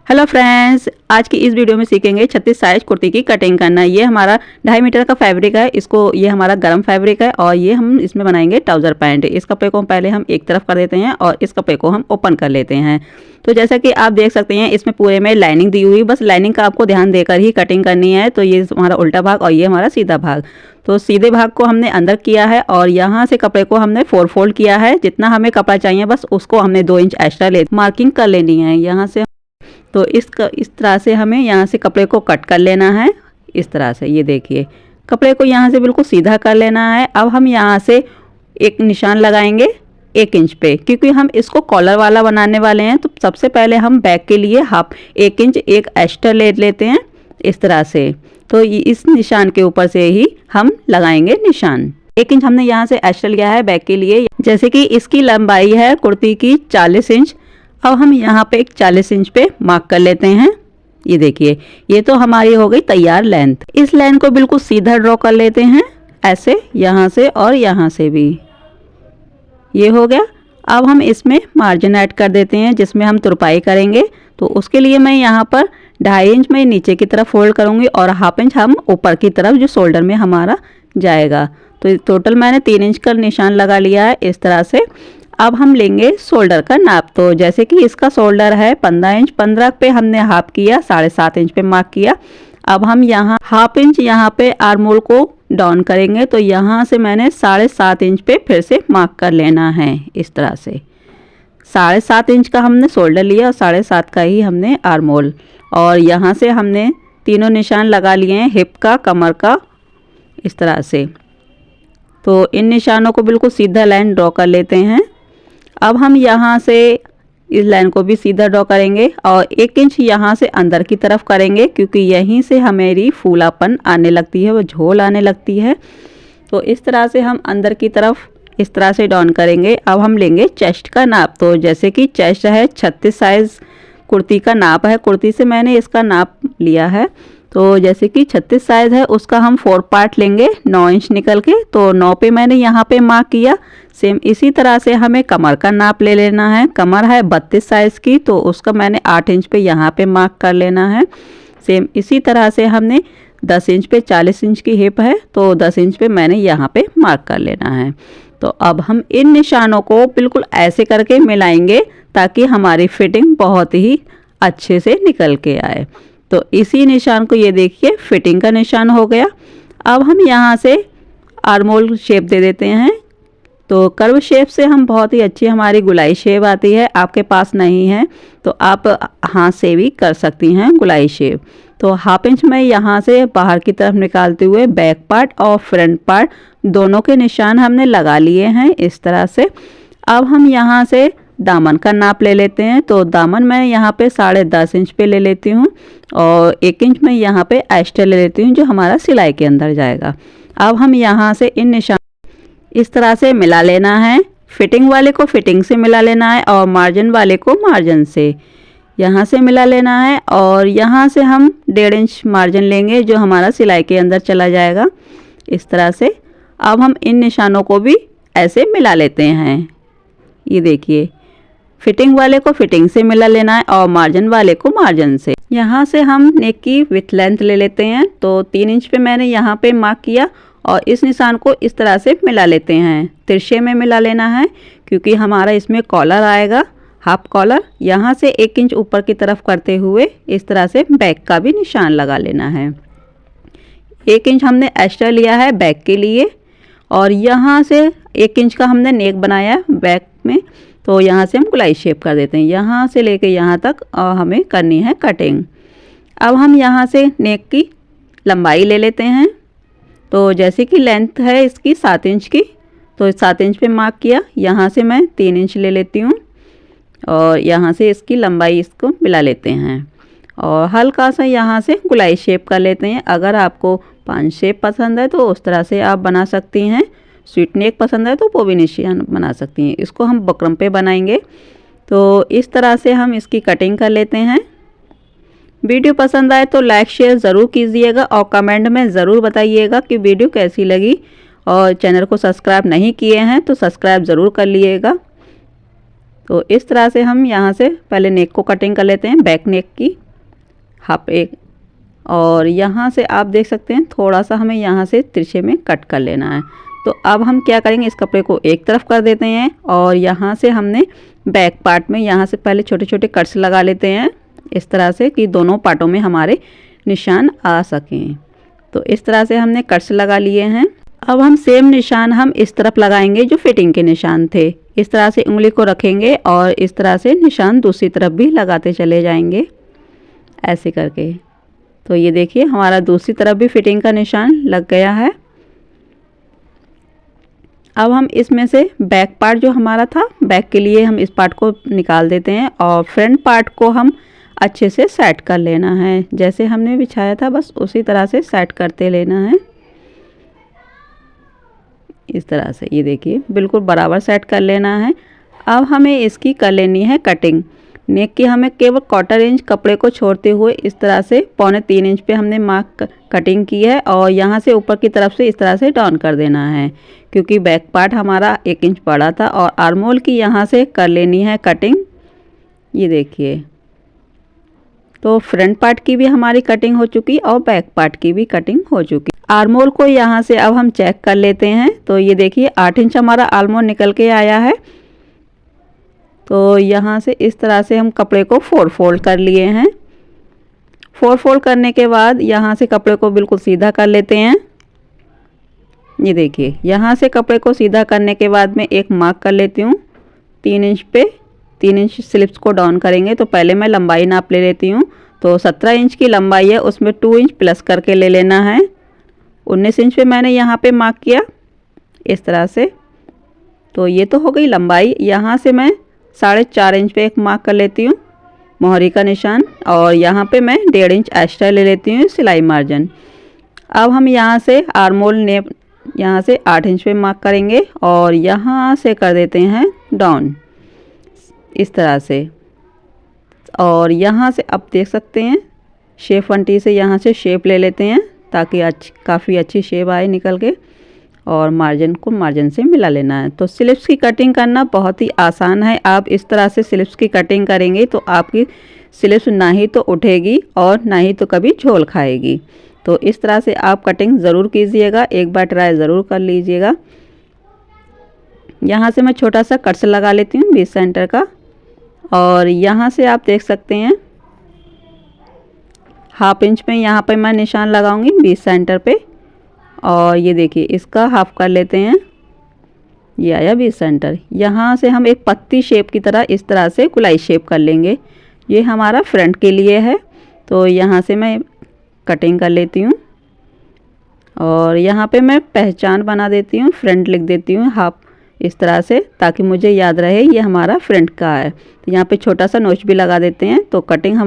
Hello friends, आज की इस वीडियो में सीखेंगे 36 साइज कुर्ती की कटिंग करना। ये हमारा 2.5 मीटर का फैब्रिक है। ये हमारा गरम फैब्रिक है और ये हम इसमें बनाएंगे ट्राउज़र पैंट। इस कपड़े को पहले हम एक तरफ कर देते हैं और इस कपड़े को हम ओपन कर लेते हैं। तो जैसा कि आप देख सकते हैं इसमें पूरे में लाइनिंग दी हुई, बस लाइनिंग का आपको ध्यान देकर ही कटिंग करनी है। तो ये हमारा उल्टा भाग और ये हमारा सीधा भाग। तो सीधे भाग को हमने अंदर किया है और यहाँ से कपड़े को हमने 4 फोल्ड किया है। जितना हमें कपड़ा चाहिए बस उसको हमने 2 इंच एक्स्ट्रा ले मार्किंग कर लेनी है यहाँ से। तो इस तरह से हमें यहाँ से कपड़े को कट कर लेना है। इस तरह से ये देखिए कपड़े को यहाँ से बिल्कुल सीधा कर लेना है। अब हम यहाँ से एक निशान लगाएंगे 1 इंच पे, क्योंकि हम इसको कॉलर वाला बनाने वाले हैं। तो सबसे पहले हम बैक के लिए 1 इंच एक एक्स्ट्रा ले लेते हैं इस तरह से। तो इस निशान के ऊपर से ही हम लगाएंगे निशान। 1 इंच हमने यहाँ से एक्स्ट्रा लिया है बैक के लिए। जैसे कि इसकी लंबाई है कुर्ती की 40 इंच। अब हम यहाँ पे एक 40 इंच पे मार्क कर लेते हैं। ये देखिए ये तो हमारी हो गई तैयार लेंथ। इस लाइन को बिल्कुल सीधा ड्रॉ कर लेते हैं ऐसे, यहाँ से और यहाँ से भी। ये हो गया। अब हम इसमें मार्जिन ऐड कर देते हैं जिसमें हम तुरपाई करेंगे। तो उसके लिए मैं यहाँ पर 2.5 इंच में नीचे की तरफ फोल्ड करूँगी और 1/2 इंच हम ऊपर की तरफ जो शोल्डर में हमारा जाएगा। तो टोटल मैंने 3 इंच का निशान लगा लिया है इस तरह से। अब हम लेंगे शोल्डर का नाप। तो जैसे कि इसका शोल्डर है 15 इंच, 15 पे हमने हाफ किया, 7.5 इंच पे मार्क किया। अब हम यहाँ 1/2 इंच यहाँ पे आर्म होल को डाउन करेंगे। तो यहाँ से मैंने 7.5 इंच पे फिर से मार्क कर लेना है इस तरह से। 7.5 इंच का हमने शोल्डर लिया और 7.5 का ही हमने आर्म होल। और यहाँ से हमने तीनों निशान लगा लिए हैं, हिप का, कमर का, इस तरह से। तो इन निशानों को बिल्कुल सीधा लाइन ड्रॉ कर लेते हैं। अब हम यहाँ से इस लाइन को भी सीधा ड्रॉ करेंगे और 1 इंच यहाँ से अंदर की तरफ करेंगे, क्योंकि यहीं से हमारी फूलापन आने लगती है, वो झोल आने लगती है। तो इस तरह से हम अंदर की तरफ इस तरह से डाउन करेंगे। अब हम लेंगे चेस्ट का नाप। तो जैसे कि चेस्ट है 36 साइज कुर्ती का नाप है। कुर्ती से मैंने इसका नाप लिया है। तो जैसे कि 36 साइज है उसका हम 4 पार्ट लेंगे 9 इंच निकल के। तो 9 पे मैंने यहाँ पे मार्क किया। सेम इसी तरह से हमें कमर का नाप ले लेना है। कमर है 32 साइज की, तो उसका मैंने 8 इंच पे यहाँ पे मार्क कर लेना है। सेम इसी तरह से हमने 10 इंच पे 40 इंच की हिप है, तो 10 इंच पे मैंने यहाँ पे मार्क कर लेना है। तो अब हम इन निशानों को बिल्कुल ऐसे करके मिलाएंगे ताकि हमारी फिटिंग बहुत ही अच्छे से निकल के आए। तो इसी निशान को ये देखिए फिटिंग का निशान हो गया। अब हम यहाँ से आर्म होल शेप दे देते हैं। तो कर्व शेप से हम बहुत ही अच्छी हमारी गुलाई शेप आती है। आपके पास नहीं है तो आप हाथ से भी कर सकती हैं गुलाई शेप। तो 1/2 इंच में यहाँ से बाहर की तरफ निकालते हुए बैक पार्ट और फ्रंट पार्ट दोनों के निशान हमने लगा लिए हैं इस तरह से। अब हम यहाँ से दामन का नाप ले लेते हैं। तो दामन मैं यहाँ पे 10.5 इंच पे ले लेती हूँ और 1 इंच में यहाँ पे एक्स्ट्रा ले लेती हूँ जो हमारा सिलाई के अंदर जाएगा। अब हम यहाँ से इन निशान इस तरह से मिला लेना है। फिटिंग वाले को फिटिंग से मिला लेना है और मार्जिन वाले को मार्जिन से यहाँ से मिला लेना है। और यहाँ से हम 1.5 इंच मार्जिन लेंगे जो हमारा सिलाई के अंदर चला जाएगा इस तरह से। अब हम इन निशानों को भी ऐसे मिला लेते हैं। ये देखिए फिटिंग वाले को फिटिंग से मिला लेना है और मार्जिन वाले को मार्जिन से। यहाँ से हम नेक की विथ लेंथ ले लेते हैं। तो 3 इंच पे मैंने यहाँ पे मार्क किया और इस निशान को इस तरह से मिला लेते हैं। तिरछे में मिला लेना है क्योंकि हमारा इसमें कॉलर आएगा, हाफ कॉलर। यहाँ से 1 इंच ऊपर की तरफ करते हुए इस तरह से बैक का भी निशान लगा लेना है। 1 इंच हमने एक्स्ट्रा लिया है बैक के लिए और यहाँ से 1 इंच का हमने नेक बनाया बैक में। तो यहाँ से हम गुलाई शेप कर देते हैं, यहाँ से लेके यहाँ तक हमें करनी है कटिंग। अब हम यहाँ से नेक की लंबाई ले लेते हैं। तो जैसे कि लेंथ है इसकी 7 इंच की, तो 7 इंच पे मार्क किया। यहाँ से मैं 3 इंच ले लेती हूँ और यहाँ से इसकी लंबाई इसको मिला लेते हैं और हल्का सा यहाँ से गुलाई शेप कर लेते हैं। अगर आपको 5 शेप पसंद है तो उस तरह से आप बना सकती हैं। स्वीट नेक पसंद है तो वो भी निशान बना सकती हैं। इसको हम बकरम पे बनाएंगे। तो इस तरह से हम इसकी कटिंग कर लेते हैं। वीडियो पसंद आए तो लाइक शेयर ज़रूर कीजिएगा और कमेंट में ज़रूर बताइएगा कि वीडियो कैसी लगी। और चैनल को सब्सक्राइब नहीं किए हैं तो सब्सक्राइब ज़रूर कर लीजिएगा। तो इस तरह से हम यहाँ से पहले नेक को कटिंग कर लेते हैं, बैक नेक की हाफ एक, और यहाँ से आप देख सकते हैं थोड़ा सा हमें यहाँ से तिरछे में कट कर लेना है। तो अब हम क्या करेंगे, इस कपड़े को एक तरफ कर देते हैं और यहाँ से हमने बैक पार्ट में यहाँ से पहले छोटे छोटे कट्स लगा लेते हैं इस तरह से कि दोनों पार्टों में हमारे निशान आ सकें। तो इस तरह से हमने कट्स लगा लिए हैं। अब हम सेम निशान हम इस तरफ लगाएंगे जो फिटिंग के निशान थे। इस तरह से उंगली को रखेंगे और इस तरह से निशान दूसरी तरफ भी लगाते चले जाएंगे ऐसे करके। तो ये देखिए हमारा दूसरी तरफ भी फिटिंग का निशान लग गया है। अब हम इसमें से बैक पार्ट जो हमारा था, बैक के लिए हम इस पार्ट को निकाल देते हैं और फ्रंट पार्ट को हम अच्छे से सेट कर लेना है। जैसे हमने बिछाया था बस उसी तरह से सेट करते लेना है इस तरह से। ये देखिए बिल्कुल बराबर सेट कर लेना है। अब हमें इसकी कर लेनी है कटिंग। नेक की हमें केवल 1/4 इंच कपड़े को छोड़ते हुए इस तरह से 2.25 इंच पे हमने मार्क कटिंग की है और यहाँ से ऊपर की तरफ से इस तरह से डाउन कर देना है क्योंकि बैक पार्ट हमारा 1 इंच बड़ा था। और आर्मोल की यहाँ से कर लेनी है कटिंग। ये देखिए तो फ्रंट पार्ट की भी हमारी कटिंग हो चुकी और बैक पार्ट की भी कटिंग हो चुकी। आर्मोल को यहाँ से अब हम चेक कर लेते हैं। तो ये देखिए 8 इंच हमारा आर्मोल निकल के आया है। तो यहाँ से इस तरह से हम कपड़े को 4 फोल्ड कर लिए हैं। 4 फोल्ड करने के बाद यहाँ से कपड़े को बिल्कुल सीधा कर लेते हैं। ये देखिए यहाँ से कपड़े को सीधा करने के बाद मैं एक मार्क कर लेती हूँ 3 इंच पे। 3 इंच स्लिप्स को डाउन करेंगे। तो पहले मैं लंबाई नाप ले लेती हूँ। तो 17 इंच की लंबाई है, उसमें 2 इंच प्लस करके ले लेना है। 19 इंच पे मैंने यहाँ पे मार्क किया इस तरह से। तो ये तो हो गई लंबाई। यहाँ से मैं 4.5 इंच पे एक मार्क कर लेती हूँ मोहरी का निशान और यहाँ पे मैं 1.5 इंच एक्स्ट्रा ले लेती हूँ सिलाई मार्जिन। अब हम यहाँ से आर्मोल नेप यहाँ से 8 इंच पे मार्क करेंगे और यहाँ से कर देते हैं डाउन इस तरह से। और यहाँ से आप देख सकते हैं शेप 1T से यहाँ से शेप ले लेते हैं ताकि काफ़ी अच्छी शेप आए निकल के, और मार्जिन को मार्जिन से मिला लेना है। तो स्लिप्स की कटिंग करना बहुत ही आसान है। आप इस तरह से स्लिप्स की कटिंग करेंगे तो आपकी स्लिप्स ना ही तो उठेगी और ना ही तो कभी झोल खाएगी। तो इस तरह से आप कटिंग ज़रूर कीजिएगा, एक बार ट्राई ज़रूर कर लीजिएगा। यहाँ से मैं छोटा सा कट्स लगा लेती हूँ 20 सेंटर का, और यहाँ से आप देख सकते हैं 1/2 इंच में यहाँ पे मैं निशान लगाऊंगी 20 सेंटर पे। और ये देखिए इसका हाफ कर लेते हैं, ये आया 20 सेंटर। यहाँ से हम एक पत्ती शेप की तरह इस तरह से गुलाई शेप कर लेंगे। ये हमारा फ्रंट के लिए है। तो यहाँ से मैं कटिंग कर लेती हूँ और यहाँ पे मैं पहचान बना देती हूँ, फ्रंट लिख देती हूँ हाफ इस तरह से ताकि मुझे याद रहे ये हमारा फ्रंट का है। तो यहाँ पे छोटा सा नोच भी लगा देते हैं। तो कटिंग हमारी